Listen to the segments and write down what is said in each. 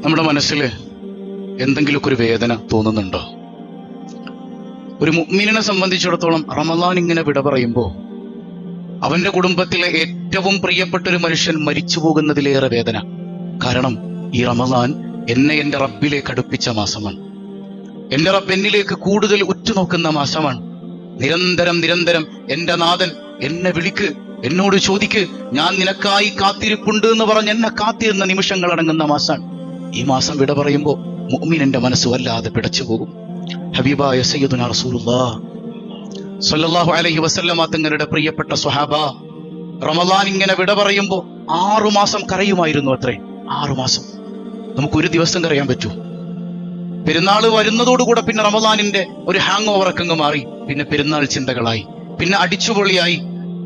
നമ്മുടെ മനസ്സിൽ എന്തെങ്കിലുമൊക്കെ ഒരു വേദന തോന്നുന്നുണ്ടോ? ഒരു മുഅ്മിനിനെ സംബന്ധിച്ചിടത്തോളം റമളാൻ ഇങ്ങനെ വിട പറയുമ്പോൾ അവന്റെ കുടുംബത്തിലെ ഏറ്റവും പ്രിയപ്പെട്ട ഒരു മനുഷ്യൻ മരിച്ചു പോകുന്നതിലേറെ വേദന. കാരണം ഈ റമളാൻ എന്നെ എന്റെ റബ്ബിലേക്ക് അടുപ്പിച്ച മാസമാണ്. എന്റെ റബ്ബ് എന്നിലേക്ക് കൂടുതൽ ഉറ്റുനോക്കുന്ന മാസമാണ്. നിരന്തരം എന്റെ നാഥൻ എന്നെ വിളിക്ക്, എന്നോട് ചോദിക്ക്, ഞാൻ നിനക്കായി കാത്തിരിപ്പുണ്ട് എന്ന് പറഞ്ഞ് എന്നെ കാത്തിരുന്ന നിമിഷങ്ങൾ അടങ്ങുന്ന മാസമാണ്. ഈ മാസം വിട പറയുമ്പോൾ മുഅ്മിനിന്റെ മനസ്സ് വല്ലാതെ പിടച്ചു പോകും. ഹബീബായ സയ്യിദുനാ റസൂലുള്ളാഹ് സ്വല്ലല്ലാഹു അലൈഹി വസല്ലമ തങ്ങളുടെ പ്രിയപ്പെട്ട സ്വഹാബ റമളാൻ ഇങ്ങനെ വിട പറയുമ്പോൾ 6 മാസം കരയുമായിരുന്നു. അത്രേ 6 മാസം. നമുക്കൊരു ദിവസം കരയാൻ പറ്റൂ? പെരുന്നാൾ വരുന്നതോടുകൂടെ പിന്നെ റമളാനിന്റെ ഒരു ഹാങ് ഓവർ ഒക്കെ അങ്ങ് മാറി. പിന്നെ പെരുന്നാൾ ചിന്തകളായി, പിന്നെ അടിച്ചുപൊളിയായി.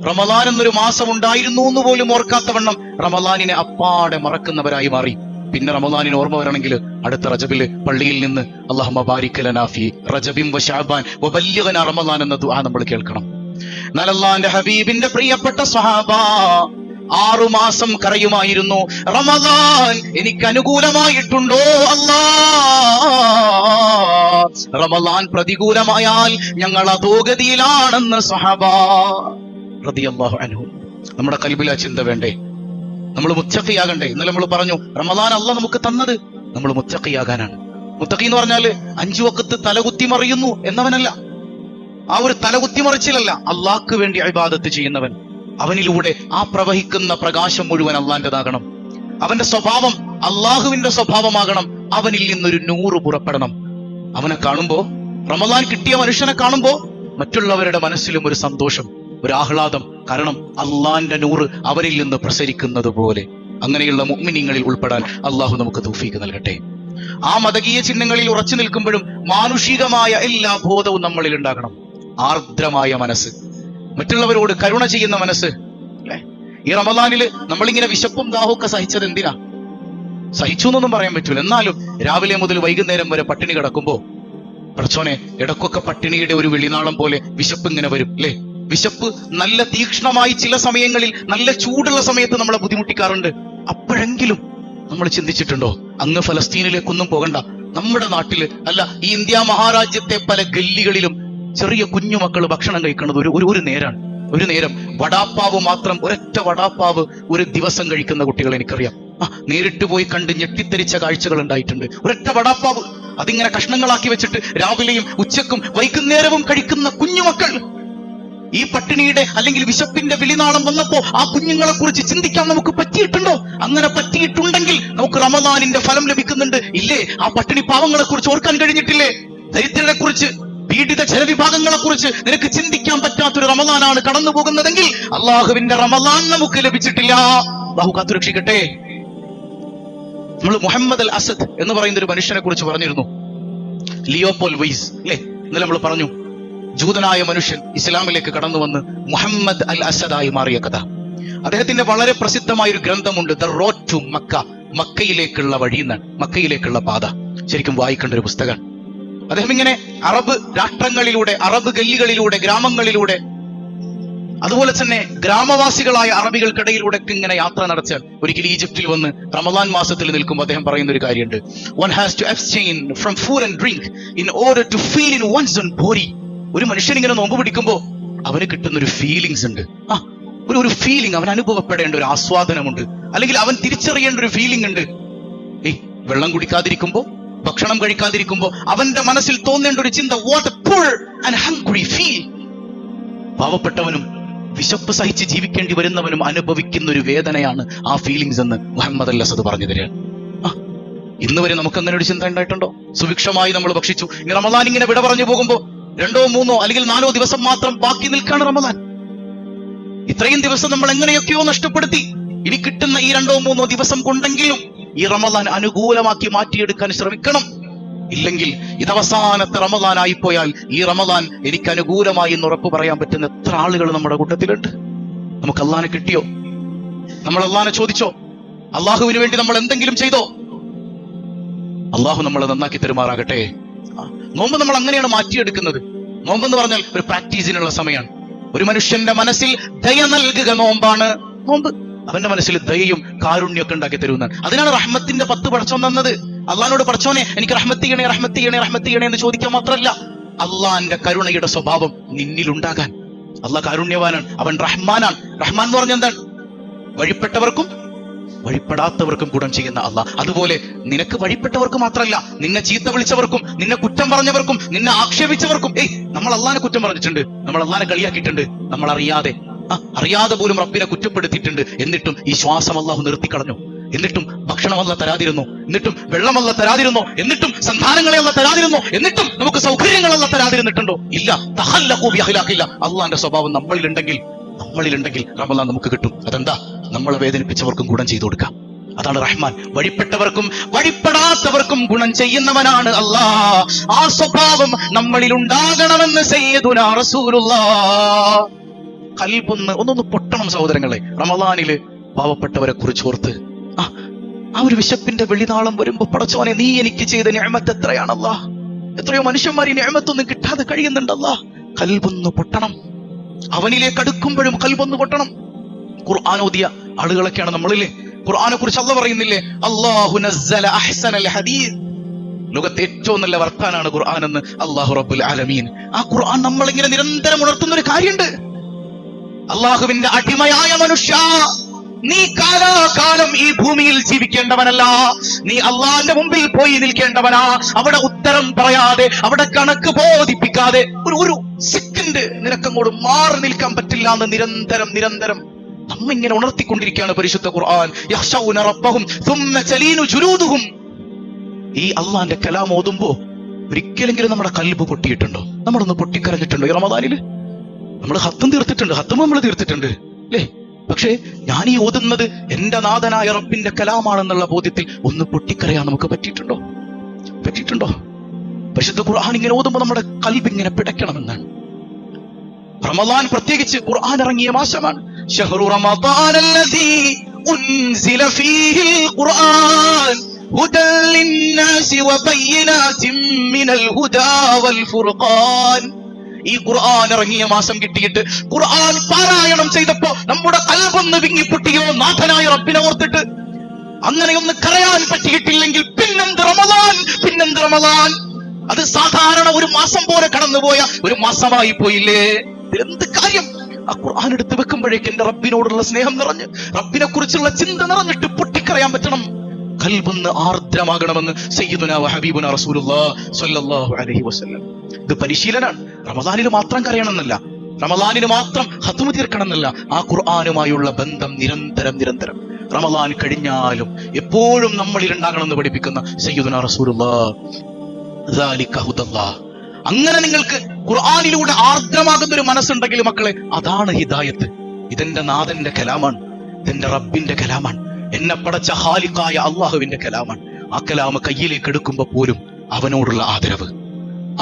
റമളാൻ എന്നൊരു മാസം ഉണ്ടായിരുന്നു എന്ന് പോലും ഓർക്കാത്തവണ്ണം റമളാനിനെ അപ്പാടെ മറക്കുന്നവരായി മാറി. പിന്നെ റമളാനിന് ഓർമ്മ വരണമെങ്കിൽ അടുത്ത റജബില് പള്ളിയിൽ നിന്ന് അല്ലാഹുമ്മ ബാരിക് ലനാ ഫീ റജബിൻ വ ശഅബാൻ വബല്ലിഗ്നാ റമളാൻ എന്ന ദുആ നമ്മൾ കേൾക്കണം. എന്നാൽ അല്ലാഹുവിന്റെ ഹബീബിന്റെ പ്രിയപ്പെട്ട സ്വഹാബ 6 മാസം കരയുമായിരുന്നു. റമളാൻ എനിക്ക് അനുകൂലമായിട്ടുണ്ടോ അല്ലാ? റമളാൻ പ്രതികൂലമായാൽ ഞങ്ങൾ അധോഗതിയിലാണെന്ന് സ്വഹാബ റളിയല്ലാഹു അൻഹു. നമ്മുടെ ഖൽബിൽ ആ ചിന്ത വേണ്ടേ? നമ്മൾ മുത്തഖിയാകണ്ടേ? ഇന്നലെ നമ്മൾ പറഞ്ഞു റമളാൻ അല്ലാഹ് നമുക്ക് തന്നത് നമ്മൾ മുത്തഖിയാകാനാണ്. മുത്തഖി എന്ന് പറഞ്ഞാല് 5 വഖത്ത് തലകുത്തി മറിയുന്നു എന്നവനല്ല. ആ ഒരു തലകുത്തി മറിച്ചിലല്ല, അള്ളാഹ്ക്ക് വേണ്ടി ഇബാദത്ത് ചെയ്യുന്നവൻ. അവനിലൂടെ ആ പ്രവഹിക്കുന്ന പ്രകാശം മുഴുവൻ അള്ളാന്റേതാകണം. അവന്റെ സ്വഭാവം അള്ളാഹുവിന്റെ സ്വഭാവമാകണം. അവനിൽ നിന്നൊരു നൂറ് പുറപ്പെടണം. അവനെ കാണുമ്പോ, റമളാൻ കിട്ടിയ മനുഷ്യനെ കാണുമ്പോ മറ്റുള്ളവരുടെ മനസ്സിലും ഒരു സന്തോഷം, ഒരു ആഹ്ലാദം. കാരണം അള്ളാന്റെ നൂറ് അവരിൽ നിന്ന് പ്രസരിക്കുന്നത് പോലെ. അങ്ങനെയുള്ള മുഅ്മിനീങ്ങളിൽ ഉൾപ്പെടാൻ അള്ളാഹു നമുക്ക് തൗഫീഖ് നൽകട്ടെ. ആ മതകീയ ചിഹ്നങ്ങളിൽ ഉറച്ചു നിൽക്കുമ്പോഴും മാനുഷികമായ എല്ലാ ബോധവും നമ്മളിൽ ഉണ്ടാകണം. ആർദ്രമായ മനസ്സ്, മറ്റുള്ളവരോട് കരുണ ചെയ്യുന്ന മനസ്സ്. അല്ലെ, ഈ റമളാനില് നമ്മളിങ്ങനെ വിശപ്പും ദാഹമൊക്കെ സഹിച്ചത് എന്തിനാ? സഹിച്ചു എന്നൊന്നും പറയാൻ പറ്റൂല. എന്നാലും രാവിലെ മുതൽ വൈകുന്നേരം വരെ പട്ടിണി കിടക്കുമ്പോ പടച്ചോനെ, ഇടക്കൊക്കെ പട്ടിണിയുടെ ഒരു വെളിനാളം പോലെ വിശപ്പ് ഇങ്ങനെ വരും. അല്ലെ, വിശപ്പ് നല്ല തീക്ഷ്ണമായി ചില സമയങ്ങളിൽ നല്ല ചൂടുള്ള സമയത്ത് നമ്മളെ ബുദ്ധിമുട്ടിക്കാറുണ്ട്. അപ്പോഴെങ്കിലും നമ്മൾ ചിന്തിച്ചിട്ടുണ്ടോ? അങ്ങ് ഫലസ്തീനിലേക്കൊന്നും പോകണ്ട, നമ്മുടെ നാട്ടില് അല്ല, ഈ ഇന്ത്യ മഹാരാജ്യത്തെ പല ഗല്ലികളിലും ചെറിയ കുഞ്ഞുമക്കൾ ഭക്ഷണം കഴിക്കുന്നത് ഒരു നേരാണ്. ഒരു നേരം വടാപ്പാവ് മാത്രം, ഒരൊറ്റ വടാപ്പാവ് ഒരു ദിവസം കഴിക്കുന്ന കുട്ടികൾ എനിക്കറിയാം. നേരിട്ട് പോയി കണ്ട് ഞെട്ടിത്തെരിച്ച കാഴ്ചകൾ ഉണ്ടായിട്ടുണ്ട്. ഒരൊറ്റ വടാപ്പാവ് അതിങ്ങനെ കഷ്ണങ്ങളാക്കി വെച്ചിട്ട് രാവിലെയും ഉച്ചക്കും വൈകുന്നേരവും കഴിക്കുന്ന കുഞ്ഞുമക്കൾ. ഈ പട്ടിണിയുടെ അല്ലെങ്കിൽ വിശപ്പിന്റെ വിളിനാളം വന്നപ്പോ ആ കുഞ്ഞുങ്ങളെ കുറിച്ച് ചിന്തിക്കാൻ നമുക്ക് പറ്റിയിട്ടുണ്ടോ? അങ്ങനെ പറ്റിയിട്ടുണ്ടെങ്കിൽ നമുക്ക് റമളാനിന്റെ ഫലം ലഭിക്കുന്നുണ്ട് ഇല്ലേ? ആ പട്ടിണി പാവങ്ങളെ കുറിച്ച് ഓർക്കാൻ കഴിഞ്ഞിട്ടില്ലേ? ദരിദ്രരെ കുറിച്ച്, പീഡിത ജനവിഭാഗങ്ങളെ കുറിച്ച് നിനക്ക് ചിന്തിക്കാൻ പറ്റാത്തൊരു റമളാനാണ് കടന്നു പോകുന്നതെങ്കിൽ അള്ളാഹുവിന്റെ റമളാൻ നമുക്ക് ലഭിച്ചിട്ടില്ല. അള്ളാഹു കാത്തുരക്ഷിക്കട്ടെ. നമ്മൾ മുഹമ്മദ് അൽ അസദ് എന്ന് പറയുന്ന ഒരു മനുഷ്യനെ കുറിച്ച് പറഞ്ഞിരുന്നു. ലിയോപോൾ വൈസ് അല്ലെ? ഇന്നലെ നമ്മൾ പറഞ്ഞു, ജൂതനായ മനുഷ്യൻ ഇസ്ലാമിലേക്ക് കടന്നു വന്ന് മുഹമ്മദ് അൽ അസദായി മാറിയ കഥ. അദ്ദേഹത്തിന്റെ വളരെ പ്രസിദ്ധമായ ഒരു ഗ്രന്ഥമുണ്ട്, ദ റോഡ് ടു മക്ക, മക്കയിലേക്കുള്ള വഴി എന്നാണ്, മക്കയിലേക്കുള്ള പാത. ശരിക്കും വായിക്കേണ്ട ഒരു പുസ്തകമാണ്. അദ്ദേഹം ഇങ്ങനെ അറബ് രാഷ്ട്രങ്ങളിലൂടെ, അറബ് ഗല്ലികളിലൂടെ, ഗ്രാമങ്ങളിലൂടെ, അതുപോലെ തന്നെ ഗ്രാമവാസികളായ അറബികൾക്കിടയിലൂടെ ഇങ്ങനെ യാത്ര നടത്തിയാൽ ഒരിക്കൽ ഈജിപ്തിൽ വന്ന് റമളാൻ മാസത്തിൽ നിൽക്കുമ്പോൾ അദ്ദേഹം പറയുന്ന ഒരു കാര്യമുണ്ട്. One has to abstain from food and drink in order to feel in one's own body. ഒരു മനുഷ്യൻ ഇങ്ങനെ നോമ്പ് പിടിക്കുമ്പോ അവന് കിട്ടുന്ന ഒരു ഫീലിങ്സ് ഉണ്ട്. ഒരു ഫീലിംഗ്, അവൻ അനുഭവപ്പെടേണ്ട ഒരു ആസ്വാദനമുണ്ട്, അല്ലെങ്കിൽ അവൻ തിരിച്ചറിയേണ്ട ഒരു ഫീലിംഗ് ഉണ്ട്. വെള്ളം കുടിക്കാതിരിക്കുമ്പോ, ഭക്ഷണം കഴിക്കാതിരിക്കുമ്പോ അവന്റെ മനസ്സിൽ തോന്നേണ്ട ഒരു ചിന്ത, what a poor and hungry feel. പാവപ്പെട്ടവനും വിശപ്പ് സഹിച്ച് ജീവിക്കേണ്ടി വരുന്നവനും അനുഭവിക്കുന്ന ഒരു വേദനയാണ് ആ ഫീലിങ്സ് എന്ന് മുഹമ്മദ് അൽ അസദ് പറഞ്ഞു തരികയാണ്. ഇന്ന് വരെ നമുക്ക് അങ്ങനെ ഒരു ചിന്ത ഉണ്ടായിട്ടുണ്ടോ? സുഭിക്ഷമായി നമ്മൾ ഭക്ഷിച്ചു, ഇനി റമളാൻ ഇങ്ങനെ വിട പറഞ്ഞു പോകുമ്പോ 2, 3 അല്ലെങ്കിൽ 4 ദിവസം മാത്രം ബാക്കി നിൽക്കാണ് റമളാൻ. ഇത്രയും ദിവസം നമ്മൾ എങ്ങനെയൊക്കെയോ നഷ്ടപ്പെടുത്തി. ഇനി കിട്ടുന്ന ഈ 2, 3 ദിവസം കൊണ്ടെങ്കിലും ഈ റമളാൻ അനുകൂലമാക്കി മാറ്റിയെടുക്കാൻ ശ്രമിക്കണം. ഇല്ലെങ്കിൽ ഇതവസാനത്തെ റമളാൻ ആയിപ്പോയാൽ ഈ റമളാൻ എനിക്ക് അനുകൂലമായി എന്ന് ഉറപ്പ് പറയാൻ പറ്റുന്ന എത്ര ആളുകൾ നമ്മുടെ കൂട്ടത്തിലുണ്ട്? നമുക്ക് അള്ളാനെ കിട്ടിയോ? നമ്മൾ അള്ളാനെ ചോദിച്ചോ? അള്ളാഹുവിന് വേണ്ടി നമ്മൾ എന്തെങ്കിലും ചെയ്തോ? അള്ളാഹു നമ്മളെ നന്നാക്കി തെരുമാറാകട്ടെ. നോമ്പ് നമ്മൾ അങ്ങനെയാണ് മാറ്റിയെടുക്കുന്നത്. നോമ്പെന്ന് പറഞ്ഞാൽ ഒരു പ്രാക്ടീസിനുള്ള സമയമാണ്. ഒരു മനുഷ്യന്റെ മനസ്സിൽ ദയ നൽകുക നോമ്പാണ് നോമ്പ്. അവന്റെ മനസ്സിൽ ദയയും കാരുണ്യൊക്കെ ഉണ്ടാക്കി തരുന്നതാണ്. അതിനാണ് റഹ്മത്തിന്റെ 10 പടച്ചോൻ തന്നത്. അള്ളാഹിനോട് പടച്ചോനെ എനിക്ക് റഹ്മത്ത് ചെയ്യണേ, റഹ്മത്ത് ചെയ്യണേ, റഹ്മത്ത് ചെയ്യണേ എന്ന് ചോദിക്കാൻ മാത്രമല്ല, അള്ളാഹിന്റെ കരുണയുടെ സ്വഭാവം നിന്നിലുണ്ടാകാൻ. അള്ളാഹ് കാരുണ്യവാനാണ്, അവൻ റഹ്മാനാണ്. റഹ്മാൻ എന്ന് പറഞ്ഞാൽ എന്താണ്? വഴിപ്പെട്ടവർക്കും വഴിപ്പെടാത്തവർക്കും ഗുണം ചെയ്യുന്ന അള്ളാഹ്. അതുപോലെ നിനക്ക് വഴിപ്പെട്ടവർക്ക് മാത്രമല്ല, നിന്നെ ചീത്ത വിളിച്ചവർക്കും, നിന്നെ കുറ്റം പറഞ്ഞവർക്കും, നിന്നെ ആക്ഷേപിച്ചവർക്കും. നമ്മൾ അള്ളാഹിനെ കുറ്റം പറഞ്ഞിട്ടുണ്ട്, നമ്മൾ അള്ളാഹിനെ കളിയാക്കിയിട്ടുണ്ട്, നമ്മൾ അറിയാതെ പോലും റബ്ബിനെ കുറ്റപ്പെടുത്തിയിട്ടുണ്ട്. എന്നിട്ടും ഈ ശ്വാസം അള്ളാഹു നിർത്തിക്കളഞ്ഞു, എന്നിട്ടും ഭക്ഷണം അല്ലാഹ് തരാതിരുന്നു, എന്നിട്ടും വെള്ളം അല്ലാഹ് തരാതിരുന്നു, എന്നിട്ടും സന്താനങ്ങളെ അല്ലാഹ് തരാതിരുന്നു, എന്നിട്ടും നമുക്ക് സൗകര്യങ്ങൾ അല്ലാഹ് തരാതിരുന്നിട്ടുണ്ടോ? ഇല്ല. തഖല്ലഖു ബിഅഖ്ലാഖില്ല. അള്ളാഹിന്റെ സ്വഭാവം നമ്മളിലുണ്ടെങ്കിൽ റമദാൻ നമുക്ക് കിട്ടും. അതെന്താ? നമ്മളെ വേദനിപ്പിച്ചവർക്കും ഗുണം ചെയ്തു കൊടുക്കാം. അതാണ് റഹ്മാൻ. വഴിപ്പെട്ടവർക്കും വഴിപ്പെടാത്തവർക്കും ഗുണം ചെയ്യുന്നവനാണ് അല്ലാഹ്. ആ സ്വഭാവം നമ്മളിൽ ഉണ്ടാകണമെന്ന് സയ്യിദുനാ റസൂലുള്ളാഹ്. ഒന്നൊന്ന് പൊട്ടണം സഹോദരങ്ങളെ. റമദാനില് പാവപ്പെട്ടവരെ കുറിച്ച് ഓർത്ത് ആ ഒരു വിശപ്പിന്റെ വെളിനാളം വരുമ്പോ, പടച്ചോനെ നീ എനിക്ക് ചെയ്ത നിഅമത്ത് എത്രയാണല്ലാ. എത്രയോ മനുഷ്യന്മാർ ഈ നിഅമത്തൊന്നും കിട്ടാതെ കഴിയുന്നുണ്ടല്ലാ. കൽബൊന്ന് പൊട്ടണം. അവനിലേക്ക് അടുക്കുമ്പോഴും കൽബൊന്ന് പൊട്ടണം. ഖുർആൻ ഓതിയ ആളുകളൊക്കെയാണ് നമ്മളില്ലേ. ഖുർആനെ കുറിച്ച് അല്ലാഹ് പറയുന്നില്ലേ, അല്ലാഹു നസ്സല അഹ്സനൽ ഹദീസ്. ലോകത്തെ ഏറ്റവും നല്ല വർത്താനാണ് ഖുർആൻ എന്ന് അല്ലാഹു റബ്ബുൽ ആലമീൻ. ആ ഖുർആൻ നമ്മളിങ്ങനെ നിരന്തരം ഉണർത്തുന്ന ഒരു കാര്യമുണ്ട്. അള്ളാഹുവിന്റെ അടിമയായ മനുഷ്യ, നീ കാലാകാലം ഈ ഭൂമിയിൽ ജീവിക്കേണ്ടവനല്ല. നീ അള്ളാഹിന്റെ മുമ്പിൽ പോയി നിൽക്കേണ്ടവനാ. അവിടെ ഉത്തരം പറയാതെ, അവിടെ കണക്ക് ബോധിപ്പിക്കാതെ ഒരു സെക്കൻഡ് നിനക്കങ്ങോട്ട് മാറി നിൽക്കാൻ പറ്റില്ല എന്ന് നിരന്തരം നമ്മ ഇങ്ങനെ ഉണർത്തിക്കൊണ്ടിരിക്കുകയാണ് പരിശുദ്ധ ഖുർആൻ. യഖ്ശൗന റബ്ബഹും സുമ്മ തലീനു ജുലൂദുഹും. ഈ അള്ളാഹിന്റെ കലാം ഓതുമ്പോ ഒരിക്കലെങ്കിലും നമ്മുടെ കൽബ് പൊട്ടിയിട്ടുണ്ടോ? നമ്മളൊന്ന് പൊട്ടിക്കരഞ്ഞിട്ടുണ്ടോ? ഈ റമദാനില് നമ്മൾ ഹത്തും തീർത്തിട്ടുണ്ട്, ഹത്തും നമ്മൾ തീർത്തിട്ടുണ്ട് അല്ലേ? പക്ഷേ ഞാൻ ഈ ഓതുന്നത് എന്റെ നാഥനായ റബ്ബിന്റെ കലാമാണെന്നുള്ള ബോധ്യത്തിൽ ഒന്ന് പൊട്ടിക്കരയാൻ നമുക്ക് പറ്റിയിട്ടുണ്ടോ? പരിശുദ്ധ ഖുർആൻ ഇങ്ങനെ ഓതുമ്പോൾ നമ്മുടെ കൽബ് ഇങ്ങനെ പിടയ്ക്കണമെന്നാണ്. റമദാൻ പ്രത്യേകിച്ച് ഖുർആൻ ഇറങ്ങിയ മാസമാണ്. ശഹ്റു റമദാനല്ലദീ ഉൻസില ഫീഹിൽ ഖുർആൻ ഹുദൻ ലിന്നാസി വബയ്യിനാതിൻ മിനൽ ഹുദാ വൽ ഫുർഖാൻ. ഈ ഖുർആൻ ഇറങ്ങിയ മാസം കിട്ടിയിട്ട് ഖുർആൻ പാരായണം ചെയ്തപ്പോ നമ്മുടെ കൽബൊന്ന് വിങ്ങിപ്പൊട്ടിയോ നാഥനായ റബ്ബിനെ ഓർത്തിട്ട്? അങ്ങനെയൊന്ന് കരയാൻ പറ്റിയിട്ടില്ലെങ്കിൽ പിന്നെന്ത് റമദാൻ? അത് സാധാരണ ഒരു മാസം പോലെ കടന്നുപോയ ഒരു മാസമായി പോയില്ലേ? എന്ത് കാര്യം? ആ ഖുർആൻ എടുത്ത് വെക്കുമ്പോഴേക്ക് എന്റെ റബ്ബിനോടുള്ള സ്നേഹം നിറഞ്ഞ്, റബ്ബിനെ കുറിച്ചുള്ള ചിന്ത നിറഞ്ഞിട്ട് പൊട്ടിക്കരയാൻ പറ്റണം. കൽബൊന്ന് ആർദ്രമാകണമെന്ന് സയ്യിദുനാ വഹബീബുനാ റസൂലുള്ളാഹി സ്വല്ലല്ലാഹു അലൈഹി വസല്ലം. ഇത് പരിശീലനാണ്. റമദാനിൽ മാത്രം കരയണമെന്നല്ല, റമദാനിന് മാത്രം ഖത്മ തീർക്കണമെന്നല്ല. ആ ഖുർആനുമായുള്ള ബന്ധം നിരന്തരം റമദാൻ കഴിഞ്ഞാലും എപ്പോഴും നമ്മളിൽ ഉണ്ടാകണമെന്ന് പഠിപ്പിക്കുന്ന സയ്യിദുനാ റസൂലുള്ളാഹി. ദാലിക ഹുദല്ലാഹ്. അങ്ങനെ നിങ്ങൾക്ക് ഖുർആനിലൂടെ ആർദ്രമാകുന്ന ഒരു മനസ്സുണ്ടെങ്കിൽ മക്കളെ, അതാണ് ഹിദായത്ത്. ഇതെന്റെ നാഥന്റെ കലാമാണ്, ഇതെന്റെ റബ്ബിന്റെ കലാമാണ്, എന്നെ പടച്ച ഖാലിഖായ അള്ളാഹുവിന്റെ കലാമാണ്. ആ കലാമ് കയ്യിലേക്ക് എടുക്കുമ്പോ പോലും അവനോടുള്ള ആദരവ്,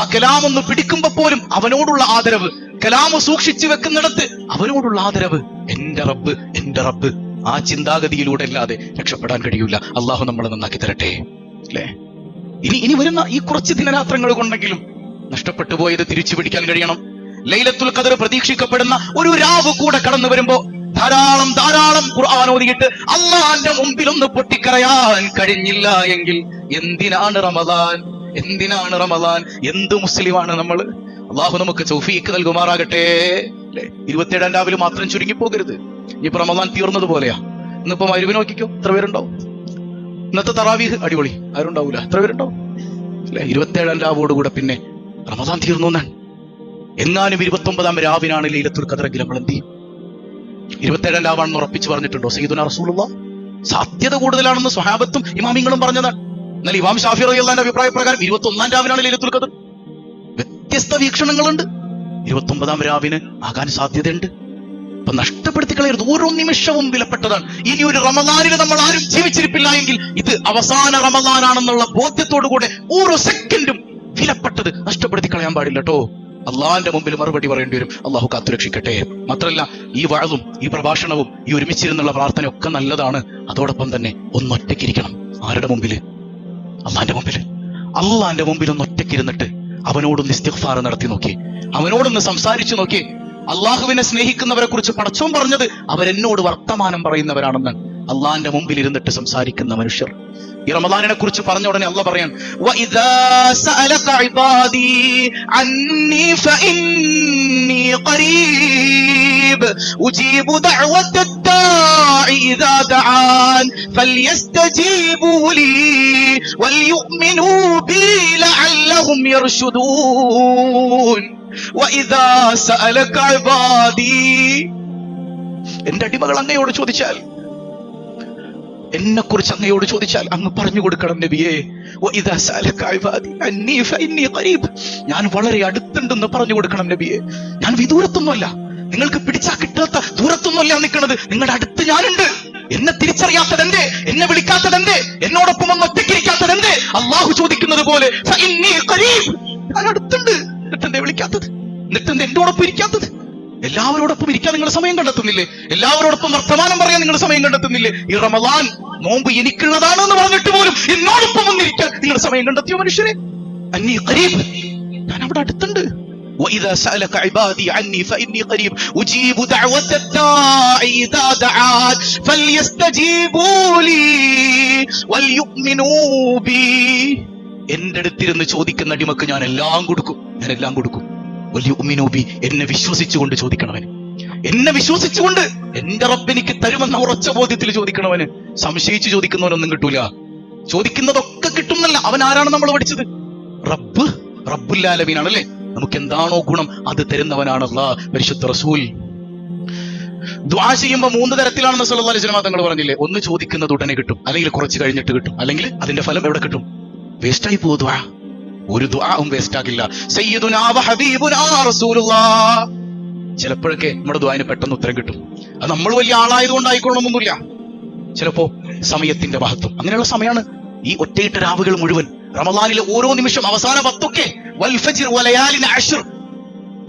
ആ കലാമൊന്ന് പിടിക്കുമ്പോ പോലും അവനോടുള്ള ആദരവ്, കലാമ് സൂക്ഷിച്ചു വെക്കുന്നിടത്ത് അവനോടുള്ള ആദരവ്. എന്റെ റബ്ബ്. ആ ചിന്താഗതിയിലൂടെ അല്ലാതെ രക്ഷപ്പെടാൻ കഴിയൂല. അള്ളാഹു നമ്മളെ നന്നാക്കി തരട്ടെ അല്ലേ? ഇനി വരുന്ന ഈ കുറച്ച് ദിനരാത്രങ്ങൾ കൊണ്ടെങ്കിലും നഷ്ടപ്പെട്ടു പോയത് തിരിച്ചു പിടിക്കാൻ കഴിയണം. ലൈലത്തുൽ ഖദർ പ്രതീക്ഷിക്കപ്പെടുന്ന ഒരു രാവ് കൂടെ കടന്നു വരുമ്പോ ധാരാളം ഖുർആൻ ഓതിയിട്ട് അള്ളാന്റെ മുമ്പിൽ ഒന്ന് പൊട്ടിക്കരയാൻ കഴിഞ്ഞില്ല എങ്കിൽ എന്തിനാണ് റമദാൻ? എന്ത് മുസ്ലിമാണ് നമ്മൾ? അള്ളാഹു നമുക്ക് തൗഫീഖ് നൽകുമാറാകട്ടെ. 27 രാവിലെ മാത്രം ചുരുങ്ങി പോകരുത്. ഇനിയിപ്പോ റമദാൻ തീർന്നത് പോലെയാ. ഇന്നിപ്പോ മഗ്‌രിബ് നോക്കിക്കോ, എത്ര പേരുണ്ടാവും? ഇന്നത്തെ തറാവീഹ് അടിപൊളി, ആരുണ്ടാവൂല, എത്ര പേരുണ്ടാവും അല്ലെ? 27 രാവോടുകൂടെ പിന്നെ റമദാൻ തീർന്നു എന്നാണ്. എങ്ങാനും 29 രാവിനാണ് ലൈലത്തുൽ ഖദർ. നമ്മൾ എന്ത് ചെയ്യും? 27 രാവാണെന്ന് ഉറപ്പിച്ച് പറഞ്ഞിട്ടുണ്ടോ സയ്യിദുനാ റസൂലുള്ളാഹി? സാധ്യത കൂടുതലാണെന്ന് സ്വഹാബത്തും ഇമാമിങ്ങളും പറഞ്ഞതാണ്. എന്നാൽ ഇമാം ഷാഫി റളിയല്ലാഹുവിന്റെ അഭിപ്രായ പ്രകാരം 21 രാവിനാണ് ലൈലത്തുൽ ഖദർ. വ്യത്യസ്ത വീക്ഷണങ്ങളുണ്ട്. 29 രാവിന് ആകാൻ സാധ്യതയുണ്ട്. അപ്പൊ നഷ്ടപ്പെടുത്തി കളയരുത്. ഓരോ നിമിഷവും വിലപ്പെട്ടതാണ്. ഇനി ഒരു റമദാനിൽ നമ്മൾ ആരും ജീവിച്ചിരിപ്പില്ല എങ്കിൽ ഇത് അവസാന റമദാനാണെന്നുള്ള ബോധ്യത്തോടു കൂടെ ഓരോ സെക്കൻഡും വിലപ്പെട്ടത് നഷ്ടപ്പെടുത്തി കളയാൻ പാടില്ല കേട്ടോ. അള്ളാഹിന്റെ മുമ്പിൽ മറുപടി പറയേണ്ടി വരും. അള്ളാഹു കാത്തുരക്ഷിക്കട്ടെ. മാത്രമല്ല, ഈ വഅദും ഈ പ്രഭാഷണവും ഈ ഒരുമിച്ചിരുന്നുള്ള പ്രാർത്ഥനയൊക്കെ നല്ലതാണ്. അതോടൊപ്പം തന്നെ ഒന്നൊറ്റയ്ക്കിരിക്കണം. ആരുടെ മുമ്പില്? അള്ളാന്റെ മുമ്പിൽ ഒന്ന് ഒറ്റയ്ക്കിരുന്നിട്ട് അവനോടൊന്ന് ഇസ്തിഗ്ഫാർ നടത്തി നോക്കി, അവനോടൊന്ന് സംസാരിച്ചു നോക്കി. അള്ളാഹുവിനെ സ്നേഹിക്കുന്നവരെ കുറിച്ച് പടച്ചോൻ പറഞ്ഞത് അവരെന്നോട് വർത്തമാനം പറയുന്നവരാണെന്നാണ്. അള്ളാഹിന്റെ മുമ്പിൽ ഇരുന്നിട്ട് സംസാരിക്കുന്ന മനുഷ്യർ. ഈ റമദാനിനെ കുറിച്ച് പറഞ്ഞ ഉടനെ അള്ളാഹ് പറയാൻ വഇദാ സഅലക ഇബാദി അന്നി ഫഇന്നി ഖരീബ് ഉജീബു ദഅവത ദാഇ ഇദാ ദഅൻ ഫൽയസ്തജീബു ലി വൽയുഅ്മിനൂ ബി ലഅല്ലഹും യർശുദൂൻ. വഇദാ സഅലക ഇബാദി, എന്റെ അടിമകൾ അങ്ങയോട് ചോദിച്ചാൽ, എന്നെ കുറിച്ച് അങ്ങയോട് ചോദിച്ചാൽ അങ്ങ് പറഞ്ഞു കൊടുക്കണം നബിയേ. വഇദാ സഅലക ഇബാദി അന്നി ഫഇന്നി ഖരീബ്, ഞാൻ വളരെ അടുത്തുണ്ടെന്ന് പറഞ്ഞു കൊടുക്കണം നബിയേ. ഞാൻ വിദൂരത്തൊന്നുമല്ല, നിങ്ങൾക്ക് പിടിച്ചാൽ കിട്ടാത്ത ദൂരത്തൊന്നുമല്ല നിൽക്കുന്നത്, നിങ്ങളുടെ അടുത്ത് ഞാനുണ്ട്. എന്നെ തിരിച്ചറിയാത്തതെന്തേ? എന്നെ വിളിക്കാത്തതെന്തേ? എന്നോടൊപ്പം ഒന്ന് ഒറ്റയ്ക്കിരിക്കാത്തതെന്തേ? അള്ളാഹു ചോദിക്കുന്നത് പോലെ ഫഇന്നി ഖരീബ്, ഞാൻ അടുത്തുണ്ട്. എന്നിട്ടെന്തേ വിളിക്കാത്തത്? എന്നിട്ടെന്തേ എന്നോടൊപ്പം ഇരിക്കാത്തത്? എല്ലാവരോടൊപ്പം ഇരിക്കാൻ നിങ്ങൾ സമയം കണ്ടെത്തുന്നില്ലേ? എല്ലാവരോടൊപ്പം വർത്തമാനം പറയാൻ നിങ്ങൾ സമയം കണ്ടെത്തുന്നില്ലേ? ഈ റമദാൻ നോമ്പ് എനിക്കുള്ളതാണ് എന്ന് പറഞ്ഞിട്ട് പോലും എന്നോടൊപ്പം ഒന്നിരിക്കാൻ നിങ്ങൾ സമയം കണ്ടെത്തിയോ മനുഷ്യരെ? അന്നി ഖരീബ്, ഞാൻ അവിടെ അടുത്തുണ്ട്. وإذا سألك عبادي عني فإني قريب أجيب دعوة الداعي إذا دعان فليستجيبوا لي وليؤمنوا بي. എന്റെ അടുത്തിരുന്ന് ചോദിക്കുന്ന അടിമക്ക് ഞാൻ എല്ലാം കൊടുക്കും, ഞാൻ എല്ലാം കൊടുക്കും. വൽയുഅ്മിനൂ ബി, എന്നെ വിശ്വസിച്ചുകൊണ്ട് ചോദിക്കണവന്, എന്നെ വിശ്വസിച്ചുകൊണ്ട് എന്റെ റബ്ബ് എനിക്ക് തരുമെന്ന ഉറച്ച ബോധ്യത്തിൽ ചോദിക്കണവന്. സംശയിച്ച് ചോദിക്കുന്നവനൊന്നും കിട്ടൂല. ചോദിക്കുന്നതൊക്കെ കിട്ടുന്നല്ല. അവൻ ആരാണ് നമ്മൾ പഠിച്ചത്? റബ്ബ്, റബ്ബുൽ ആലമീൻ ആണല്ലേ. നമുക്ക് എന്താണോ ഗുണം അത് തരുന്നവനാണ് അല്ലാഹ്, പരിശുദ്ധ റസൂൽ. ദുആ ചെയ്യുമ്പോൾ 3 തരത്തിലാണെന്ന് സല്ലല്ലാഹു അലൈഹി വസല്ലം തങ്ങൾ പറഞ്ഞില്ലേ? ഒന്ന് ചോദിക്കുന്നത് ഉടനെ കിട്ടും, അല്ലെങ്കിൽ കുറച്ച് കഴിഞ്ഞിട്ട് കിട്ടും, അല്ലെങ്കിൽ അതിന്റെ ഫലം എവിടെ കിട്ടും? വേസ്റ്റായി പോകും ദുആ. ഒരു ദുആവും വേസ്റ്റ് ആകില്ല. സയ്യിദുനാ വ ഹബീബുനാ റസൂലുള്ളാഹ്. ചിലപ്പോഴൊക്കെ നമ്മുടെ ദുആന് പെട്ടെന്ന് ഉത്തരം കിട്ടും. അത് നമ്മൾ വലിയ ആളായതുകൊണ്ടായിക്കൊള്ളണമെന്നൊന്നുമില്ല. ചിലപ്പോ സമയത്തിന്റെ മഹത്വം, അങ്ങനെയുള്ള സമയമാണ് ഈ ഒറ്റയിട്ട രാവുകൾ മുഴുവൻ. റമദാനിലെ ഓരോ നിമിഷം, അവസാന 10 വൽ ഫജ്ർ വലയാലിൻ അശ്ർ,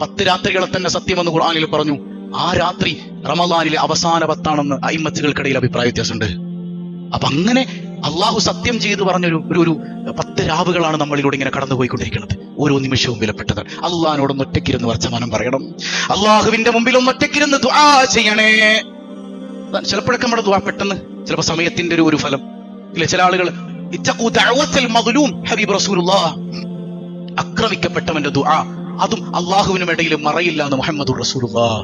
10 രാത്രികളെ തന്നെ സത്യമെന്ന് ഖുർആനിൽ പറഞ്ഞു. ആ രാത്രി റമദാനിലെ അവസാന 10 അയിമ്മത്തുകൾക്കിടയിൽ അഭിപ്രായ വ്യത്യാസമുണ്ട്. അപ്പൊ അങ്ങനെ അള്ളാഹു സത്യം ചെയ്ത് പറഞ്ഞൊരു ഒരു 10 രാവുകളാണ് നമ്മളിലൂടെ ഇങ്ങനെ കടന്നുപോയിക്കൊണ്ടിരിക്കുന്നത്. ഓരോ നിമിഷവും വിലപ്പെട്ടതാണ്. അള്ളാഹിനോടൊന്ന് ഒറ്റയ്ക്കിരുന്ന് വർത്തമാനം പറയണം. അള്ളാഹുവിന്റെ മുമ്പിൽ ഒന്ന് ഒറ്റയ്ക്കിരുന്ന് ദുആ ചെയ്യണേ. ചിലപ്പോഴൊക്കെ നമ്മുടെ ദുആ പെട്ടെന്ന്, ചിലപ്പോൾ സമയത്തിന്റെ ഒരു ഫലം ഇല്ല. ചില ആളുകൾ ഇത്തഖൂ ദഅവത്തൽ മദ്ലൂം, ഹബീബ് റസൂലുള്ളാഹ്, ആക്രമിക്കപ്പെട്ടവന്റെ ദുആ, അതും അള്ളാഹുവിനും ഇടയിൽ മറയില്ല എന്ന് മുഹമ്മദുർ റസൂലുള്ളാഹ്.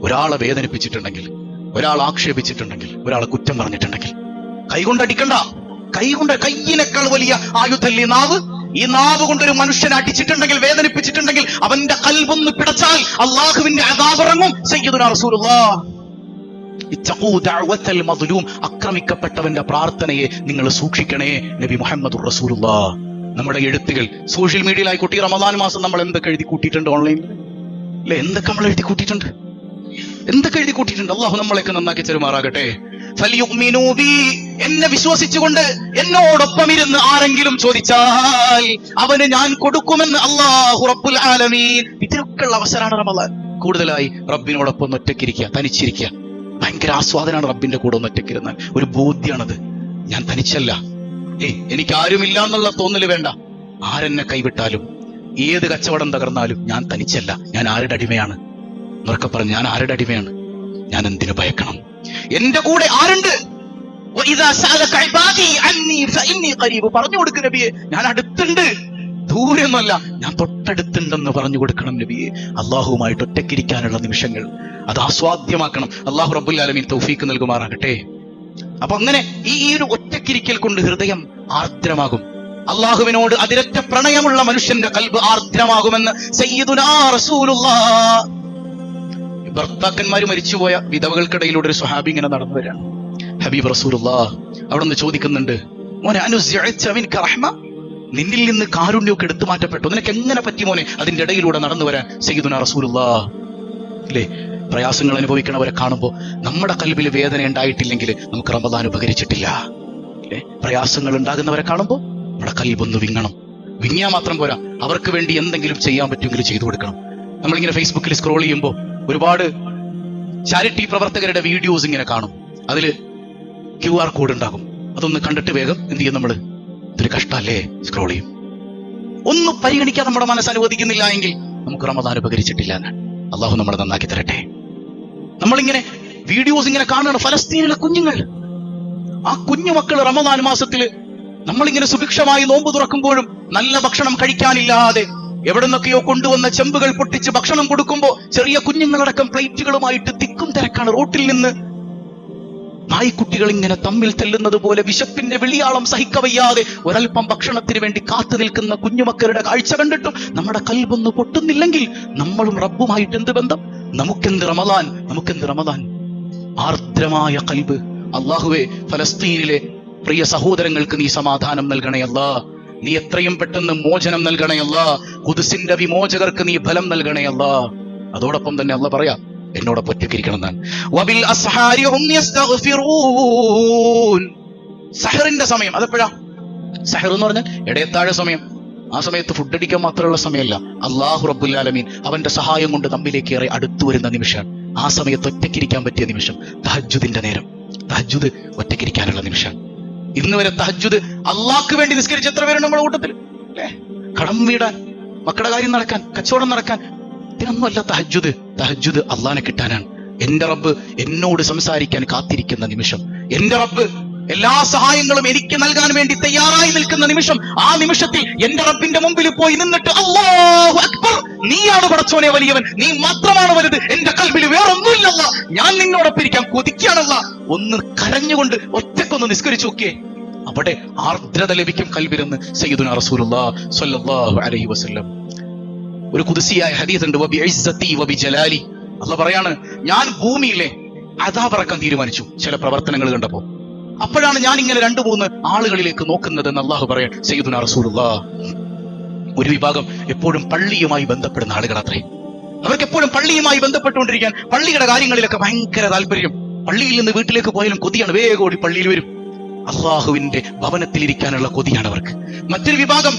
ഒരാളെ വേദനിപ്പിച്ചിട്ടുണ്ടെങ്കിൽ, ഒരാൾ ആക്ഷേപിച്ചിട്ടുണ്ടെങ്കിൽ, ഒരാളെ കുറ്റം പറഞ്ഞിട്ടുണ്ടെങ്കിൽ കൈകൊണ്ടടിക്കണ്ട. കയ്യിനേക്കാൾ വലിയ ആയുധല്ലേ നാവ്. ഈ നാവ് കൊണ്ടൊരു മനുഷ്യനെ അടിച്ചിട്ടുണ്ടെങ്കിൽ, വേദനിപ്പിച്ചിട്ടുണ്ടെങ്കിൽ, അവന്റെ ഖൽബൊന്ന് പിടച്ചാൽ അള്ളാഹുവിന്റെ അദാബ് ഇറങ്ങും. സയ്യിദുനാ റസൂലുള്ളാഹ്, ഇത്തഖൂ ദഅവത്തൽ മദ്ലൂം, ആക്രമിക്കപ്പെട്ടവന്റെ പ്രാർത്ഥനയെ നിങ്ങൾ സൂക്ഷിക്കണേ. നബി മുഹമ്മദുർ റസൂലുള്ളാഹ്. നമ്മുടെ എഴുത്തുകൾ സോഷ്യൽ മീഡിയയിലായിക്കോട്ടെ, ഈ റമദാൻ മാസം നമ്മൾ എന്തൊക്കെ എഴുതി കൂട്ടിയിട്ടുണ്ട് ഓൺലൈനിൽ അല്ലെ? എന്തൊക്കെ നമ്മൾ എഴുതി കൂട്ടിയിട്ടുണ്ട്, എന്തൊക്കെ എഴുതി കൂട്ടിയിട്ടുണ്ട്. അള്ളാഹു നമ്മളെയൊക്കെ നന്നാക്കി തരുമാറാകട്ടെ. ഫൽയുഅ്മിനൂ ബി, എന്നെ വിശ്വസിച്ചുകൊണ്ട് എന്നോടൊപ്പം ഇരുന്ന് ആരെങ്കിലും ചോദിച്ചാൽ അവന് ഞാൻ കൊടുക്കുമെന്ന് അല്ലാഹു റബ്ബുൽ ആലമീൻ. ഇതിനൊക്കെയുള്ള അവസരമാണ് റമദാൻ. കൂടുതലായി റബ്ബിനോടൊപ്പം ഒറ്റയ്ക്കിരിക്കുക, തനിച്ചിരിക്കുക. ഭയങ്കര ആസ്വാദനാണ് റബ്ബിന്റെ കൂടെ ഒന്ന് ഒറ്റയ്ക്കിരുന്നാൽ. ഒരു ബോധ്യാണത്, ഞാൻ തനിച്ചല്ല, എനിക്ക് ആരുമില്ല എന്നുള്ള തോന്നല് വേണ്ട. ആരെന്നെ കൈവിട്ടാലും, ഏത് കച്ചവടം തകർന്നാലും ഞാൻ തനിച്ചല്ല. ഞാൻ ആരുടെ അടിമയാണ്? എന്നൊക്കെ പറഞ്ഞു, ഞാൻ ആരുടെ അടിമയാണ്? ഞാൻ എന്തിനു ഭയക്കണം? എന്റെ കൂടെ ആരുണ്ട്? പറഞ്ഞു കൊടുക്കും നബിയെ, ഞാൻ അടുത്തുണ്ട്, ദൂരമൊന്നുമല്ല, ഞാൻ തൊട്ടടുത്തുണ്ടെന്ന് പറഞ്ഞു കൊടുക്കണം നബിയെ. അള്ളാഹുവുമായിട്ട് ഒറ്റയ്ക്കിരിക്കാനുള്ള നിമിഷങ്ങൾ അത് ആസ്വാദ്യമാക്കണം. അള്ളാഹു റബ്ബുൽ ആലമീൻ തൗഫീക്ക് നൽകുമാറാകട്ടെ. അപ്പൊ അങ്ങനെ ഈ ഒരു ഒറ്റക്കിരിക്കൽ കൊണ്ട് ഹൃദയം ആർദ്രമാകും. അള്ളാഹുവിനോട് അതിരറ്റ പ്രണയമുള്ള മനുഷ്യന്റെ ഖൽബ് ആർദ്രമാകുമെന്ന് സയ്യിദുനാ റസൂലുള്ളാഹ്. ഭർത്താക്കന്മാര് മരിച്ചുപോയ വിധവകൾക്കിടയിലൂടെ ഒരു സ്വഹാബി ഇങ്ങനെ നടന്നു വരികയാണ്. ഹബീബ് റസൂലുള്ളാഹ് അവിടെ നിന്ന് ചോദിക്കുന്നുണ്ട്, മോനെ അനുസ്ഇഅത മിൻക റഹ്മ, നിന്നിൽ നിന്ന് കാരുണ്യമൊക്കെ എടുത്തു മാറ്റപ്പെട്ടു, നിനക്ക് എങ്ങനെ പറ്റി മോനെ അതിന്റെ ഇടയിലൂടെ നടന്നു വരാൻ? സയ്യിദുനാ റസൂലുള്ളാഹ് അല്ലേ? പ്രയാസങ്ങൾ അനുഭവിക്കണവരെ കാണുമ്പോൾ നമ്മുടെ കൽബിൽ വേദന ഉണ്ടായിട്ടില്ലെങ്കിൽ നമുക്ക് റമദാൻ ഉപകരിച്ചിട്ടില്ല അല്ലേ? പ്രയാസങ്ങൾ ഉണ്ടാകുന്നവരെ കാണുമ്പോൾ നമ്മുടെ കൽബൊന്ന് വിങ്ങണം. വിങ്ങിയാൽ മാത്രം പോരാ, അവർക്ക് വേണ്ടി എന്തെങ്കിലും ചെയ്യാൻ പറ്റുമെങ്കിൽ ചെയ്തു കൊടുക്കണം. നമ്മളിങ്ങനെ ഫേസ്ബുക്കിൽ സ്ക്രോൾ ചെയ്യുമ്പോൾ ഒരുപാട് ചാരിറ്റി പ്രവർത്തകരുടെ വീഡിയോസ് ഇങ്ങനെ കാണും. അതിൽ QR കോഡ് ഉണ്ടാകും. അതൊന്ന് കണ്ടിട്ട് വേഗം എന്ത് ചെയ്യും? നമ്മൾ ഇതൊരു കഷ്ടല്ലേ സ്ക്രോൾ ചെയ്യും. ഒന്നും പരിഗണിക്കാൻ നമ്മുടെ മനസ്സ് അനുവദിക്കുന്നില്ല എങ്കിൽ നമുക്ക് റമദാൻ ഉപകരിച്ചിട്ടില്ല എന്നാണ്. അള്ളാഹു നമ്മളെ നന്നാക്കി തരട്ടെ. നമ്മളിങ്ങനെ വീഡിയോസ് ഇങ്ങനെ കാണുകയാണ്, ഫലസ്തീനിലെ കുഞ്ഞുങ്ങൾ, ആ കുഞ്ഞു മക്കൾ റമദാൻ മാസത്തില് നമ്മളിങ്ങനെ സുഭിക്ഷമായി നോമ്പ് തുറക്കുമ്പോഴും നല്ല ഭക്ഷണം കഴിക്കാനില്ലാതെ എവിടെ നിന്നൊക്കെയോ കൊണ്ടുവന്ന ചെമ്പുകൾ പൊട്ടിച്ച് ഭക്ഷണം കൊടുക്കുമ്പോ ചെറിയ കുഞ്ഞുങ്ങളടക്കം പ്ലേറ്റുകളുമായിട്ട് തിക്കും തിരക്കാണ്. റോട്ടിൽ നിന്ന് നായ്ക്കുട്ടികൾ ഇങ്ങനെ തമ്മിൽ തെല്ലുന്നത് പോലെ വിശപ്പിന്റെ വിളിയാളം സഹിക്കവയ്യാതെ ഒരൽപ്പം ഭക്ഷണത്തിന് വേണ്ടി കാത്തു നിൽക്കുന്ന കുഞ്ഞുമക്കളുടെ കാഴ്ച കണ്ടിട്ടും നമ്മുടെ കൽബൊന്ന് പൊട്ടുന്നില്ലെങ്കിൽ നമ്മളും റബ്ബുമായിട്ട് എന്ത് ബന്ധം? നമുക്കെന്ത് റമദാൻ? ആർദ്രമായ കൽബ്. അള്ളാഹുവേ, ഫലസ്തീനിലെ പ്രിയ സഹോദരങ്ങൾക്ക് നീ സമാധാനം നൽകണേ അല്ലാ. നീ എത്രയും പെട്ടെന്ന് മോചനം നൽകണേ അല്ലാ. ഖുദ്സിന്റെ വിമോചകർക്ക് നീ ഫലം നൽകണേ അല്ലാ. അതോടൊപ്പം തന്നെ അല്ലാഹ് പറയാ, എന്നോടൊപ്പം ഒറ്റയ്ക്കിരിക്കണം എന്നാണ്. വബിൽ അസ്ഹാരി ഹും യസ്തഗ്ഫിറൂൻ. സഹറിന്റെ സമയം അതെപ്പോഴാ? സഹർ എന്ന് പറഞ്ഞാൽ ഇടയത്താഴ സമയം. ആ സമയത്ത് ഫുഡ് അടിക്കാൻ മാത്രമുള്ള സമയമല്ല, അല്ലാഹു റബ്ബുൽ ആലമീൻ അവന്റെ സഹായം കൊണ്ട് നമ്മിലേക്ക് ഏറെ അടുത്തു വരുന്ന നിമിഷമാണ്. ആ സമയത്ത് ഒറ്റയ്ക്കിരിക്കാൻ പറ്റിയ നിമിഷം തഹജ്ജുദിന്റെ നേരം. തഹജ്ജുദ് ഒറ്റയ്ക്കിരിക്കാനുള്ള നിമിഷം. ഇന്ന് വരെ തഹജ്ജുദ് അള്ളാഹ്ക്ക് വേണ്ടി നിസ്കരിച്ച് എത്ര പേരുണ്ട് നമ്മുടെ കൂട്ടത്തിൽ? അല്ലേ? കടം വീടാൻ, മക്കളുടെ കാര്യം നടക്കാൻ, കച്ചവടം നടക്കാൻ, ഇതിനൊന്നുമല്ല തഹജ്ജുദ്. തഹജ്ജുദ് അള്ളാഹിനെ കിട്ടാനാണ്. എന്റെ റബ്ബ് എന്നോട് സംസാരിക്കാൻ കാത്തിരിക്കുന്ന നിമിഷം, എന്റെ റബ്ബ് എല്ലാ സഹായങ്ങളും എനിക്ക് നൽകാൻ വേണ്ടി തയ്യാറായി നിൽക്കുന്ന നിമിഷം. ആ നിമിഷത്തിൽ എന്റെ റബ്ബിന്റെ മുമ്പിൽ പോയി നിന്നിട്ട് അല്ലാഹു അക്ബർ, നീയാണ് പടച്ചോനെ വലിയവൻ, നീ മാത്രമാണ് വലുത്, എന്റെ കൽബിൽ വേറൊന്നുമില്ലല്ല, ഞാൻ നിന്നോടൊപ്പം ഇരിക്കാൻ കൊതിക്കാണല്ല, ഒന്ന് കരഞ്ഞുകൊണ്ട് ഒറ്റക്കൊന്ന് നിസ്കരിച്ചു നോക്കിയേ, അവിടെ ആർദ്രത ലഭിക്കും കൽബിലെന്ന് സയ്യിദുനാ റസൂലുള്ളാഹി സ്വല്ലല്ലാഹു അലൈഹി വസല്ലം. ഒരു ഖുദ്സിയായ ഹദീസ് ഉണ്ട്, വബിഇസ്സതി വബിജലാലി. അല്ലാഹ് പറയാണ്, ഞാൻ ഭൂമിയിലെ അദാബ് ഇറക്കാൻ തീരുമാനിച്ചു ചില പ്രവർത്തനങ്ങൾ കണ്ടപ്പോ. അപ്പോഴാണ് ഞാൻ ഇങ്ങനെ 2-3 ആളുകളിലേക്ക് നോക്കുന്നത് എന്ന് അല്ലാഹു പറയാൻ സയ്യിദുനാ റസൂലുള്ളാഹി. ഒരു വിഭാഗം എപ്പോഴും പള്ളിയുമായി ബന്ധപ്പെടുന്ന ആളുകളത്രേ. അവർക്ക് എപ്പോഴും പള്ളിയുമായി ബന്ധപ്പെട്ടുകൊണ്ടിരിക്കാൻ, പള്ളിയുടെ കാര്യങ്ങളിലൊക്കെ ഭയങ്കര താല്പര്യം. പള്ളിയിൽ നിന്ന് വീട്ടിലേക്ക് പോയാലും കൊതിയാണ്, വേഗം ഓടി പള്ളിയിൽ വരും. അള്ളാഹുവിന്റെ ഭവനത്തിലിരിക്കാനുള്ള കൊതിയാണ് അവർക്ക്. മറ്റൊരു വിഭാഗം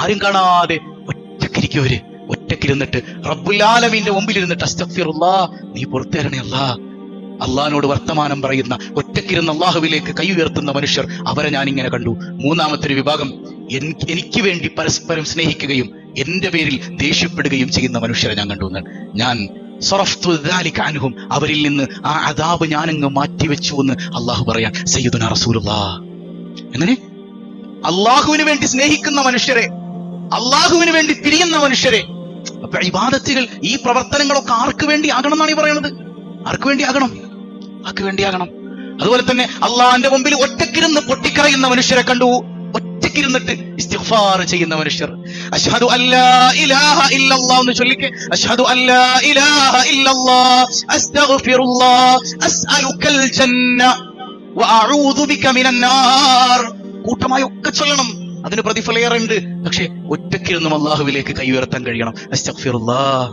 ആരും കാണാതെ ഒറ്റക്കിരിക്കവര്, ഒറ്റക്കിരുന്നിട്ട് റബ്ബുൽ ആലമീന്റെ മുമ്പിൽ ഇരുന്നിട്ട് അസ്തഗ്ഫിറുല്ലാഹ്, നീ പുറത്തേരണേ അല്ലാ, അള്ളാഹിനോട് വർത്തമാനം പറയുന്ന, ഒറ്റക്കിരുന്ന് അള്ളാഹുവിലേക്ക് കൈ ഉയർത്തുന്ന മനുഷ്യർ, അവരെ ഞാൻ ഇങ്ങനെ കണ്ടു. മൂന്നാമത്തെ വിഭാഗം എനിക്ക് വേണ്ടി പരസ്പരം സ്നേഹിക്കുകയും എന്റെ പേരിൽ ദേഷ്യപ്പെടുകയും ചെയ്യുന്ന മനുഷ്യരെ ഞാൻ കണ്ടു. ഞാൻ അവരിൽ നിന്ന് ആ അദാബ് ഞാനങ്ങ് മാറ്റിവെച്ചു എന്ന് അള്ളാഹു പറയാൻ സയ്യിദുനാ റസൂലുള്ളാഹി. എങ്ങനെ? അള്ളാഹുവിന് വേണ്ടി സ്നേഹിക്കുന്ന മനുഷ്യരെ, അള്ളാഹുവിന് വേണ്ടി തിരിയുന്ന മനുഷ്യരെ. അപ്പൊ ഇബാദത്തുകൾ, ഈ പ്രവർത്തനങ്ങളൊക്കെ ആർക്ക് വേണ്ടി ആകണം എന്നാണ് ഈ പറയുന്നത്? ആർക്ക് വേണ്ടി ആകണം? അതുപോലെ തന്നെ അള്ളാഹിന്റെ മുമ്പിൽ ഒറ്റക്കിരുന്ന് പൊട്ടിക്കരയുന്ന മനുഷ്യരെ കണ്ടു. ഒറ്റക്കിരുന്നിട്ട് ഇസ്തിഗ്ഫാർ ചെയ്യുന്ന മനുഷ്യർ. അശ്ഹദു അല്ലാ ഇലാഹ ഇല്ലല്ലാഹ് എന്ന് ചൊല്ലിക്കെ, അശ്ഹദു അല്ലാ ഇലാഹ ഇല്ലല്ലാഹ് അസ്തഗ്ഫിറുല്ലാഹ് അസ്അലുക്കൽ ജന്ന വഅഊദു ബിക മിനൻ നാർ. കൂട്ടമായി ഒക്കെ ചൊല്ലണം, അതിന് പ്രതിഫലയേറുണ്ട്. പക്ഷെ ഒറ്റക്കിരുന്നും അള്ളാഹുവിലേക്ക് കൈ ഉയർത്താൻ കഴിയണം. അസ്തഗ്ഫിറുല്ലാഹ്.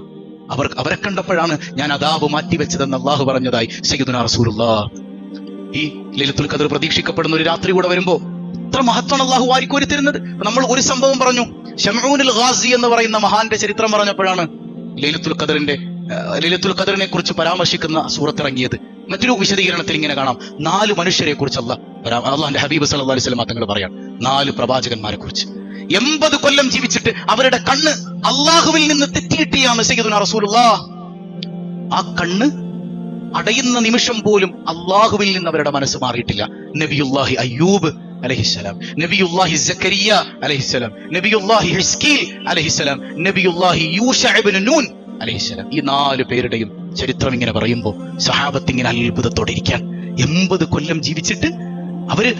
അവരെ കണ്ടപ്പോഴാണ് ഞാൻ അദാബ് മാറ്റിവെച്ചതെന്ന് അള്ളാഹു പറഞ്ഞതായി സയ്യിദുനാ റസൂലുള്ളാഹി. ഈ ലൈലത്തുൽ ഖദ്ർ പ്രതീക്ഷിക്കപ്പെടുന്ന ഒരു രാത്രി കൂടെ വരുമ്പോ ഇത്ര മഹത്വമാണ് അള്ളാഹു വാരിക്കോരി തരുന്നത്. നമ്മൾ ഒരു സംഭവം പറഞ്ഞു, ശംഊനുൽ ഗാസി എന്ന് പറയുന്ന മഹാന്റെ ചരിത്രം പറഞ്ഞപ്പോഴാണ് ലൈലത്തുൽ ഖദ്റിനെ കുറിച്ച് പരാമർശിക്കുന്ന സൂറത്ത് ഇറങ്ങിയത്. മറ്റൊരു വിശദീകരണത്തിൽ ഇങ്ങനെ കാണാം, 4 മനുഷ്യരെ കുറിച്ച് അള്ളാഹുന്റെ ഹബീബ് സല്ലല്ലാഹു അലൈഹി വസല്ലം തങ്ങൾ പറയാം, 4 പ്രവാചകന്മാരെ കുറിച്ച്. 80 കൊല്ലം ജീവിച്ചിട്ട് അവരുടെ കണ്ണ് അള്ളാഹുവിൽ നിന്ന് തെറ്റിയിട്ടിയാണ് സയ്യിദുനാ റസൂലുള്ളാഹി. ആ കണ്ണ് അടയുന്ന നിമിഷം പോലും അള്ളാഹുവിൽ നിന്ന് അവരുടെ മനസ്സ് മാറിയിട്ടില്ല. നബിയുല്ലാഹി അയ്യൂബ് അലൈഹിസ്സലാം, നബിയുല്ലാഹി സക്കരിയ അലൈഹിസ്സലാം, നബിയുല്ലാഹി ഹിസ്കീൽ അലൈഹിസ്സലാം, നബിയുല്ലാഹി യൂശഅ ഇബ്നു നൂൻ അലൈഹിസ്സലാം. ഈ 4 പേരുടെയും ചരിത്രം ഇങ്ങനെ പറയുമ്പോൾ സഹാബത്ത് ഇങ്ങനെ അത്ഭുതത്തോടെ ഇരിക്കാൻ. 80 കൊല്ലം ജീവിച്ചിട്ട് അവര്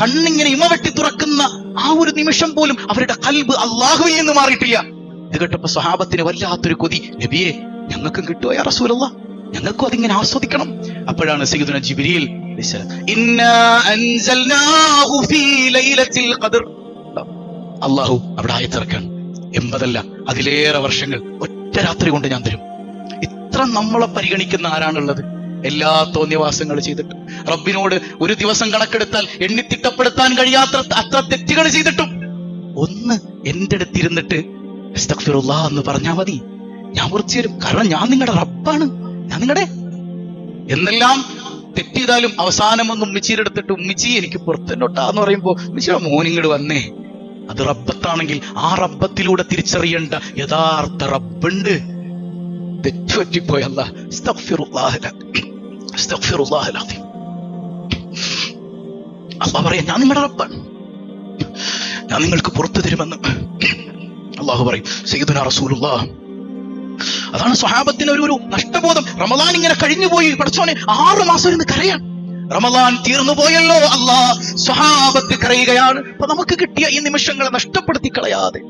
കണ്ണിങ്ങനെ ഇമവെട്ടി തുറക്കുന്ന ആ ഒരു നിമിഷം പോലും അവരുടെ ഖൽബ് അള്ളാഹുവിൽ നിന്ന് മാറിയിട്ടില്ല. ഇത് കേട്ടപ്പോ സഹാബത്തിന് വല്ലാത്തൊരു കൊതി, നബിയെ ഞങ്ങൾക്കും കിട്ടുമോ യാ റസൂലല്ലാഹ്, ഞങ്ങൾക്കും അതിങ്ങനെ ആസ്വദിക്കണം. അപ്പോഴാണ് സയ്യിദുനാ ജിബ്രീൽ ഇന്നാ അൻസൽനാഹു ഫീ ലൈലത്തിൽ ഖദ്ർ. അല്ലാഹു അവിടെ ആയത്തിറക്കാൻ 80 അല്ല അതിലേറെ വർഷങ്ങൾ ഒറ്റ രാത്രി കൊണ്ട് ഞാൻ തരും. ഇത്ര നമ്മളെ പരിഗണിക്കുന്ന ആരാണുള്ളത്? എല്ലാ തോന്നിയവാസങ്ങൾ ചെയ്തിട്ടും, റബ്ബിനോട് ഒരു ദിവസം കണക്കെടുത്താൽ എണ്ണിത്തിട്ടപ്പെടുത്താൻ കഴിയാത്ത അത്ര തെറ്റുകൾ ചെയ്തിട്ടും, ഒന്ന് എന്റെ അടുത്തിരുന്നിട്ട് അസ്തഗ്ഫിറുല്ലാഹ് എന്ന് പറഞ്ഞാൽ മതി, ഞാൻ കുറച്ചു തരും. കാരണം ഞാൻ നിങ്ങളുടെ റബ്ബാണ്, ഞാൻ നിങ്ങളുടെ എന്നെല്ലാം തെറ്റിയതാലും അവസാനം ഒന്ന് ഉമ്മിച്ചിയുടെ എടുത്തിട്ട്, ഉമ്മിച്ചി എനിക്ക് പുറത്തെന്നോട്ടാന്ന് പറയുമ്പോ ഉമ്മിച്ചിയുടെ മോനിങ്ങോട് വന്നേ, അത് റബ്ബത്താണെങ്കിൽ ആ റബ്ബത്തിലൂടെ തിരിച്ചറിയേണ്ട യഥാർത്ഥ റബ്ബുണ്ട്. തെറ്റുപറ്റിപ്പോയി അല്ലാഹ്. അല്ലാഹ് പറയാം, ഞാൻ നിങ്ങളുടെ റബ്ബാണ്, ഞാൻ നിങ്ങൾക്ക് പുറത്തു തരുമെന്ന് അല്ലാഹു പറയും. സയ്യിദുനാ റസൂലുള്ളാഹ്. അതാണ് സ്വഹാബത്തിന് ഒരു നഷ്ടബോധം. റമദാൻ ഇങ്ങനെ കഴിഞ്ഞുപോയി, പഠിച്ചോനെ 6 മാസം ഇരുന്ന് കരയാൻ. റമദാൻ തീർന്നു പോയല്ലോ, അല്ലാഹ് സ്വഹാബത്ത് കരയുകയാണ്. അപ്പൊ നമുക്ക് കിട്ടിയ ഈ നിമിഷങ്ങളെ നഷ്ടപ്പെടുത്തി കളയാതെ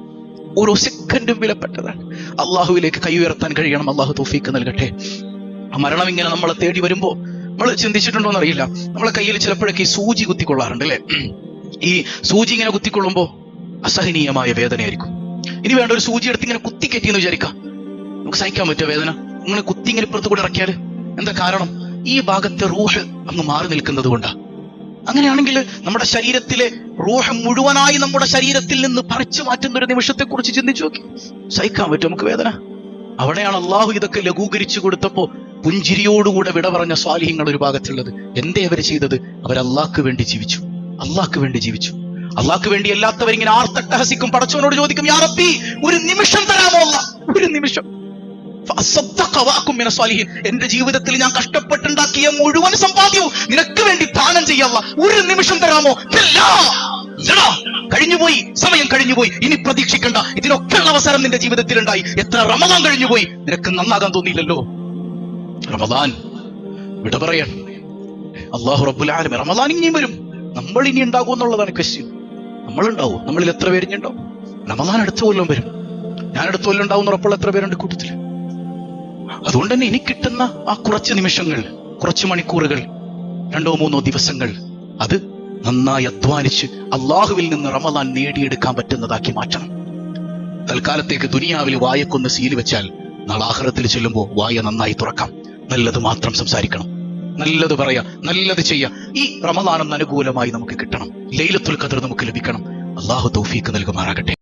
ഓരോ സെക്കൻഡും വിലപ്പെട്ടതാണ്. അള്ളാഹുവിലേക്ക് കൈ ഉയർത്താൻ കഴിയണം. അള്ളാഹു തൗഫീക്ക് നൽകട്ടെ. മരണം ഇങ്ങനെ നമ്മളെ തേടി വരുമ്പോ നമ്മൾ ചിന്തിച്ചിട്ടുണ്ടോ എന്നറിയില്ല, നമ്മളെ കയ്യിൽ ചിലപ്പോഴൊക്കെ ഈ സൂചി കുത്തിക്കൊള്ളാറുണ്ട് അല്ലെ? ഈ സൂചി ഇങ്ങനെ കുത്തിക്കൊള്ളുമ്പോ അസഹനീയമായ വേദനയായിരിക്കും. ഇനി വേണ്ട ഒരു സൂചി എടുത്ത് ഇങ്ങനെ കുത്തിക്കെറ്റിയെന്ന് വിചാരിക്കാം, നമുക്ക് സഹിക്കാൻ പറ്റുമോ വേദന? ഇങ്ങനെ കുത്തി ഇങ്ങനെ ഇപ്പുറത്ത് കൂടെ ഇറക്കിയാൽ എന്താ കാരണം? ഈ ഭാഗത്തെ റൂഹ് അങ്ങ് മാറി നിൽക്കുന്നത് കൊണ്ടാ. അങ്ങനെയാണെങ്കിൽ നമ്മുടെ ശരീരത്തിലെ റൂഹ് മുഴുവനായി നമ്മുടെ ശരീരത്തിൽ നിന്ന് പറിച്ചു മാറ്റുന്ന ഒരു നിമിഷത്തെ കുറിച്ച് ചിന്തിച്ചു നോക്കി. സഹിക്കാൻ പറ്റും നമുക്ക് വേദന? അവിടെയാണ് അള്ളാഹു ഇതൊക്കെ ലഘൂകരിച്ചു കൊടുത്തപ്പോ പുഞ്ചിരിയോടുകൂടെ വിട പറഞ്ഞ സ്വാലിഹ്യങ്ങൾ ഒരു ഭാഗത്തുള്ളത്. എന്തേ അവർ ചെയ്തത്? അവർ അള്ളാഹ്ക്ക് വേണ്ടി ജീവിച്ചു. അള്ളാഹ്ക്ക് വേണ്ടി ജീവിച്ചു. അള്ളാഹ്ക്ക് വേണ്ടി അല്ലാത്തവരിങ്ങനെ ആർത്തട്ടഹസിക്കും, പടച്ചവനോട് ചോദിക്കും, യാ റബ്ബി ഒരു നിമിഷം തരാമോ അല്ലാഹ്, ഒരു നിമിഷം. എന്റെ ജീവിതത്തിൽ ഞാൻ കഷ്ടപ്പെട്ടുണ്ടാക്കിയ മുഴുവൻ സമ്പാദ്യവും നിനക്ക് വേണ്ടി ദാനം ചെയ്യല്ല, ഒരു നിമിഷം തരാമോ? കഴിഞ്ഞുപോയി, സമയം കഴിഞ്ഞുപോയി, ഇനി പ്രതീക്ഷിക്കണ്ട. ഇതിനൊക്കെയുള്ള അവസരം നിന്റെ ജീവിതത്തിൽ ഉണ്ടായി. എത്ര റമദാൻ കഴിഞ്ഞുപോയി, നിനക്ക് നന്നാകാൻ തോന്നിയില്ലല്ലോ. റമദാൻ വിട പറയാൻ അല്ലാഹു റബ്ബുൽ ആലമീൻ. റമദാൻ ഇനിയും വരും, നമ്മൾ ഇനി ഉണ്ടാകും എന്നുള്ളതാണ് ക്വസ്റ്റ്യൻ. നമ്മളുണ്ടാവും, നമ്മളിൽ എത്ര പേരിഞ്ഞുണ്ടാവും? റമദാൻ അടുത്ത കൊല്ലം വരും. ഞാൻ അടുത്ത കൊല്ലം ഉണ്ടാവും ഉറപ്പുള്ള എത്ര പേരുണ്ട് കൂട്ടത്തില്? അതുകൊണ്ട് തന്നെ ഇനി കിട്ടുന്ന ആ കുറച്ച് നിമിഷങ്ങൾ, കുറച്ച് മണിക്കൂറുകൾ, 2-3 ദിവസങ്ങൾ, അത് നന്നായി അധ്വാനിച്ച് അള്ളാഹുവിൽ നിന്ന് റമദാൻ നേടിയെടുക്കാൻ പറ്റുന്നതാക്കി മാറ്റണം. തൽക്കാലത്തേക്ക് ദുനിയാവിൽ വായക്കൊന്ന് സീല് വെച്ചാൽ നാളെ ആഖിറത്തിൽ ചെല്ലുമ്പോൾ വായ നന്നായി തുറക്കാം. നല്ലത് മാത്രം സംസാരിക്കണം, നല്ലത് പറയാ, നല്ലത് ചെയ്യാം. ഈ റമദാൻ അനുകൂലമായി നമുക്ക് കിട്ടണം. ലൈലത്തുൽ ഖദ്ർ നമുക്ക് ലഭിക്കണം. അള്ളാഹു തൗഫീക്ക് നൽകുമാറാകട്ടെ.